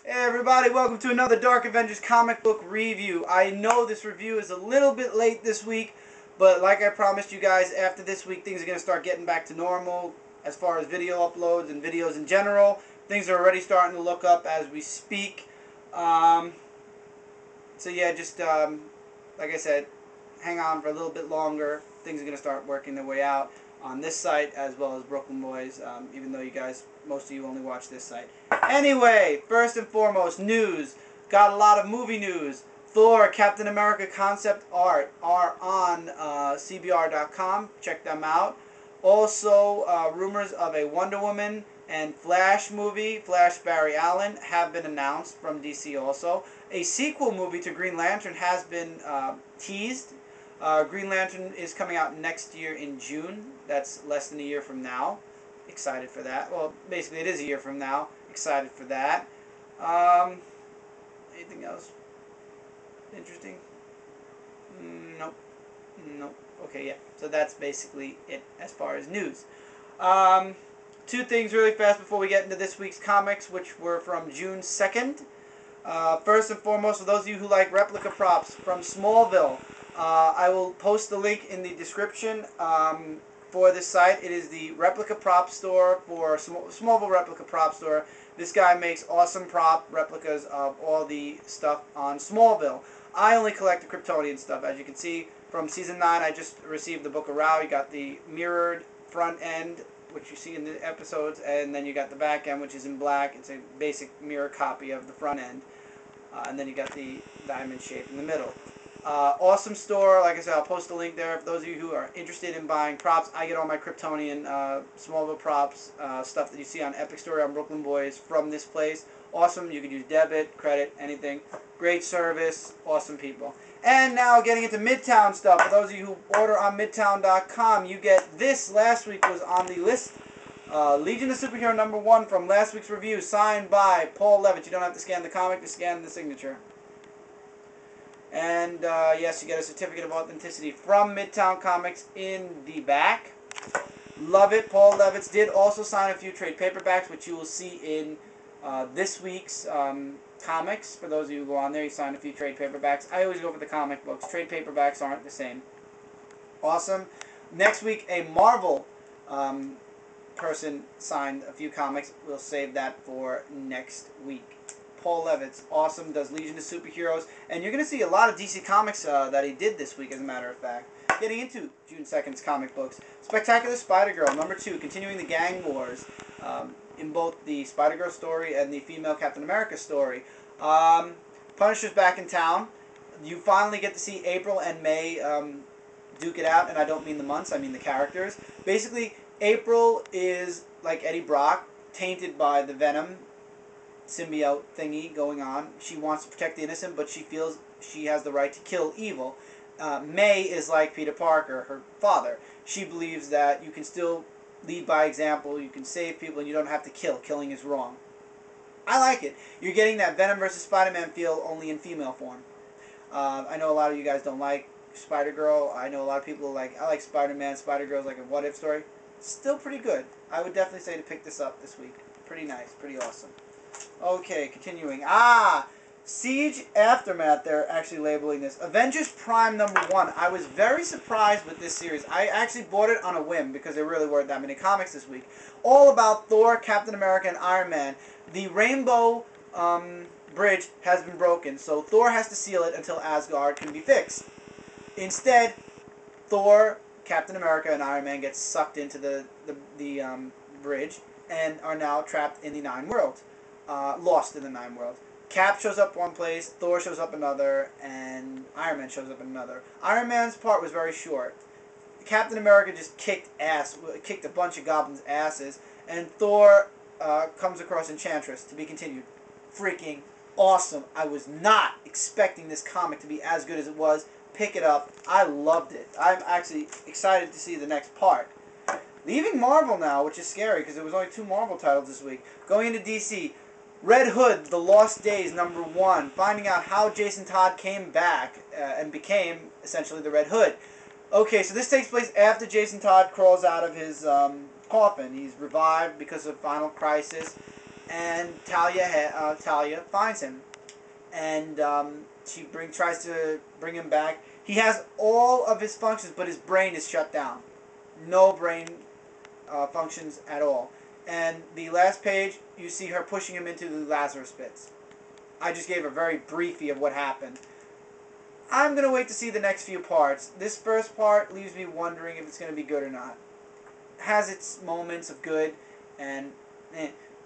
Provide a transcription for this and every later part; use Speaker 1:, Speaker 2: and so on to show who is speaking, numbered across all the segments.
Speaker 1: Hey everybody, welcome to another Dark Avengers comic book review. I know this review is a little bit late this week, but like I promised you guys, after this week things are going to start getting back to normal as far as video uploads and videos in general. Things are already starting to look up as we speak. So yeah, just like I said, hang on for a little bit longer. Things are going to start working their way out on this site as well as Brooklyn Boys, even though you guys, most of you only watch this site. Anyway, first and foremost, news. Got a lot of movie news. Thor, Captain America concept art are on CBR.com. Check them out. Also, rumors of a Wonder Woman and Flash movie, Flash Barry Allen, have been announced from DC also. A sequel movie to Green Lantern has been teased. Green Lantern is coming out next year in June. That's less than a year from now. Excited for that. Well, basically it is a year from now. Excited for that. Anything else interesting? Nope. Nope. Okay, yeah. So that's basically it as far as news. Two things really fast before we get into this week's comics, which were from June 2nd. First and foremost, for those of you who like replica props from Smallville, I will post the link in the description for this site. It is the replica prop store for Smallville replica prop store. This guy makes awesome prop replicas of all the stuff on Smallville. I only collect the Kryptonian stuff. As you can see from season 9, I just received the Book of Rao. You got the mirrored front end, which you see in the episodes, and then you got the back end, which is in black. It's a basic mirror copy of the front end. And then you got the diamond shape in the middle. Awesome store. Like I said, I'll post a link there. For those of you who are interested in buying props, I get all my Kryptonian Smallville props, stuff that you see on Epic Story on Brooklyn Boys from this place. Awesome. You can use debit, credit, anything. Great service. Awesome people. And now getting into Midtown stuff. For those of you who order on Midtown.com, you get this. Last week was on the list. Legion of Superhero #1 from last week's review, signed by Paul Levitz. You don't have to scan the comic, just scan the signature. And yes, you get a certificate of authenticity from Midtown Comics in the back. Love it. Paul Levitz did also sign a few trade paperbacks, which you will see in this week's comics. For those of you who go on there, he signed a few trade paperbacks. I always go for the comic books. Trade paperbacks aren't the same. Awesome. Next week, a Marvel person signed a few comics. We'll save that for next week. Paul Levitz, awesome, does Legion of Superheroes, and you're going to see a lot of DC Comics that he did this week, as a matter of fact. Getting into June 2nd's comic books, Spectacular Spider-Girl #2, continuing the gang wars in both the Spider-Girl story and the female Captain America story. Punisher's back in town. You finally get to see April and May duke it out, and I don't mean the months, I mean the characters. Basically, April is like Eddie Brock, tainted by the Venom symbiote thingy going on. She wants to protect the innocent, but she feels she has the right to kill evil. May is like Peter Parker, her father. She believes that you can still lead by example, you can save people, and you don't have to kill. Killing is wrong. I like it. You're getting that Venom versus Spider-Man feel, only in female form. I know a lot of you guys don't like Spider-Girl. I know a lot of people like, I like Spider-Man. Spider-Girl's like a what-if story. Still pretty good. I would definitely say to pick this up this week. Pretty nice, pretty awesome. Okay, continuing. Siege Aftermath, they're actually labeling this. Avengers Prime #1. I was very surprised with this series. I actually bought it on a whim because there really weren't that many comics this week. All about Thor, Captain America, and Iron Man. The Rainbow Bridge has been broken, so Thor has to seal it until Asgard can be fixed. Instead, Thor, Captain America, and Iron Man get sucked into the bridge and are now trapped in the Nine Worlds. Lost in the Nine Worlds. Cap shows up one place, Thor shows up another, and Iron Man shows up in another. Iron Man's part was very short. Captain America just kicked a bunch of goblins' asses, and Thor comes across Enchantress, to be continued. Freaking awesome. I was not expecting this comic to be as good as it was. Pick it up. I loved it. I'm actually excited to see the next part. Leaving Marvel now, which is scary because there was only 2 Marvel titles this week. Going into DC, Red Hood, The Lost Days #1, finding out how Jason Todd came back and became essentially the Red Hood. Okay, so this takes place after Jason Todd crawls out of his coffin. He's revived because of Final Crisis. and Talia finds him, and she tries to bring him back. He has all of his functions, but his brain is shut down. No brain functions at all. And the last page, you see her pushing him into the Lazarus pits. I just gave a very briefie of what happened. I'm going to wait to see the next few parts. This first part leaves me wondering if it's going to be good or not. It has its moments of good, and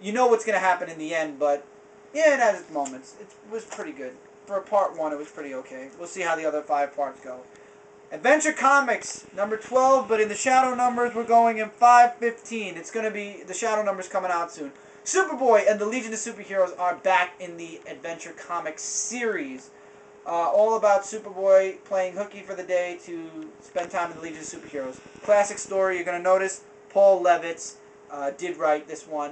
Speaker 1: you know what's going to happen in the end, but yeah, it has its moments. It was pretty good. For part 1, it was pretty okay. We'll see how the other 5 parts go. Adventure Comics, number 12, but in the shadow numbers, we're going in 515. It's going to be, the shadow numbers coming out soon. Superboy and the Legion of Superheroes are back in the Adventure Comics series. All about Superboy playing hooky for the day to spend time with the Legion of Superheroes. Classic story. You're going to notice Paul Levitz did write this one.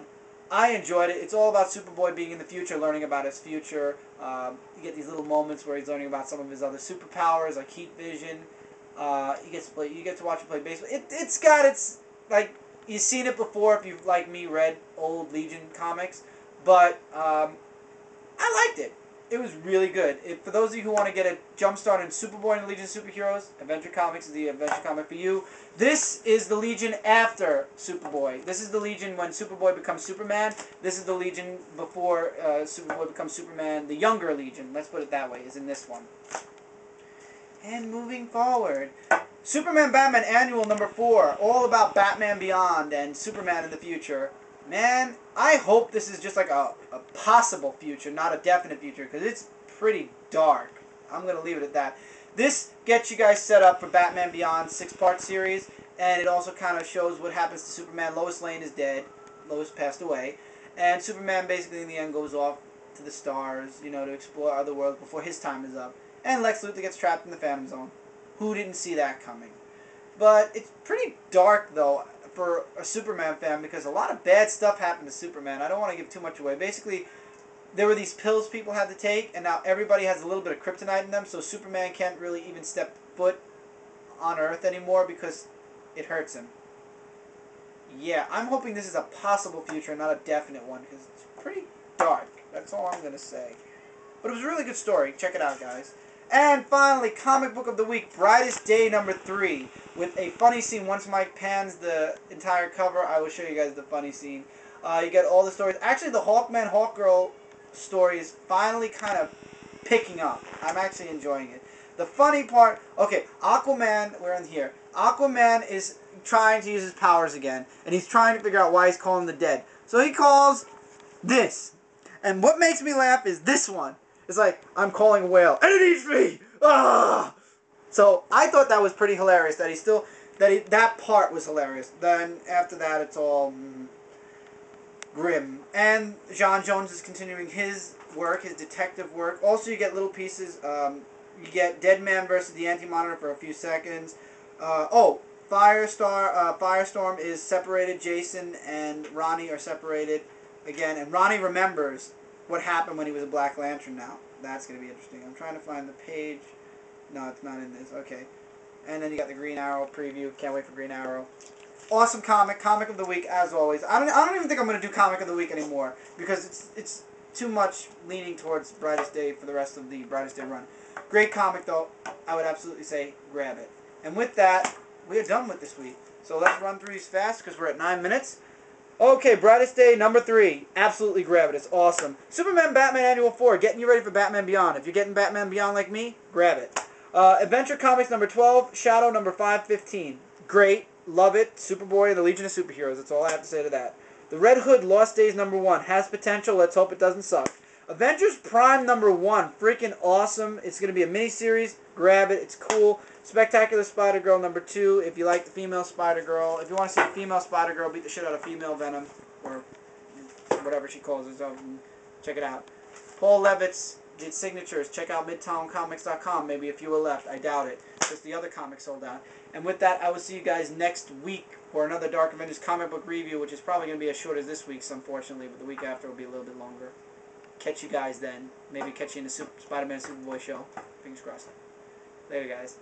Speaker 1: I enjoyed it. It's all about Superboy being in the future, learning about his future. You get these little moments where he's learning about some of his other superpowers, like heat vision. You get to watch him play baseball. It's got its, like, you've seen it before if you've, like me, read old Legion comics. But I liked it. It was really good. For those of you who want to get a jump start in Superboy and the Legion of Superheroes, Avenger Comics is the Adventure Comic for you. This is the Legion after Superboy. This is the Legion when Superboy becomes Superman. This is the Legion before Superboy becomes Superman. The younger Legion, let's put it that way, is in this one. And moving forward, Superman Batman Annual number 4, all about Batman Beyond and Superman in the future. Man, I hope this is just like a possible future, not a definite future, because it's pretty dark. I'm going to leave it at that. This gets you guys set up for Batman Beyond 6-part series, and it also kind of shows what happens to Superman. Lois Lane is dead. Lois passed away. And Superman basically in the end goes off to the stars, you know, to explore other worlds before his time is up. And Lex Luthor gets trapped in the Phantom Zone. Who didn't see that coming? But it's pretty dark, though, for a Superman fan, because a lot of bad stuff happened to Superman. I don't want to give too much away. Basically, there were these pills people had to take, and now everybody has a little bit of kryptonite in them, so Superman can't really even step foot on Earth anymore because it hurts him. Yeah, I'm hoping this is a possible future, not a definite one, because it's pretty dark. That's all I'm going to say. But it was a really good story. Check it out, guys. And finally, Comic Book of the Week, Brightest Day number 3, with a funny scene. Once Mike pans the entire cover, I will show you guys the funny scene. You get all the stories. Actually, the Hawkman, Hawkgirl story is finally kind of picking up. I'm actually enjoying it. The funny part, okay, Aquaman, we're in here. Aquaman is trying to use his powers again, and he's trying to figure out why he's calling the dead. So he calls this. And what makes me laugh is this one. It's like, I'm calling a whale, and it eats me! Ah! So, I thought that was pretty hilarious, that part was hilarious. Then, after that, it's all grim. And John Jones is continuing his work, his detective work. Also, you get little pieces. You get Deadman versus the Anti-Monitor for a few seconds. Firestorm is separated. Jason and Ronnie are separated again. And Ronnie remembers what happened when he was a Black Lantern now. That's going to be interesting. I'm trying to find the page. No, it's not in this. Okay. And then you got the Green Arrow preview. Can't wait for Green Arrow. Awesome comic. Comic of the week, as always. I don't even think I'm going to do Comic of the Week anymore, because it's too much leaning towards Brightest Day for the rest of the Brightest Day run. Great comic, though. I would absolutely say grab it. And with that, we are done with this week. So let's run through these fast, because we're at 9 minutes. Okay, Brightest Day, number 3. Absolutely grab it. It's awesome. Superman Batman Annual 4, getting you ready for Batman Beyond. If you're getting Batman Beyond like me, grab it. Adventure Comics number 12, Shadow number 515. Great. Love it. Superboy and the Legion of Superheroes. That's all I have to say to that. The Red Hood Lost Days number 1. Has potential. Let's hope it doesn't suck. Avengers Prime number 1. Freaking awesome. It's going to be a miniseries. Grab it. It's cool. Spectacular Spider-Girl number 2. If you like the female Spider-Girl. If you want to see a female Spider-Girl beat the shit out of female Venom, or whatever she calls herself, check it out. Paul Levitz did signatures. Check out MidtownComics.com. Maybe a few are left. I doubt it, because the other comics sold out. And with that, I will see you guys next week for another Dark Avengers comic book review, which is probably going to be as short as this week's, unfortunately, but the week after will be a little bit longer. Catch you guys then. Maybe catch you in the Spider-Man Superboy show. Fingers crossed. Later, guys.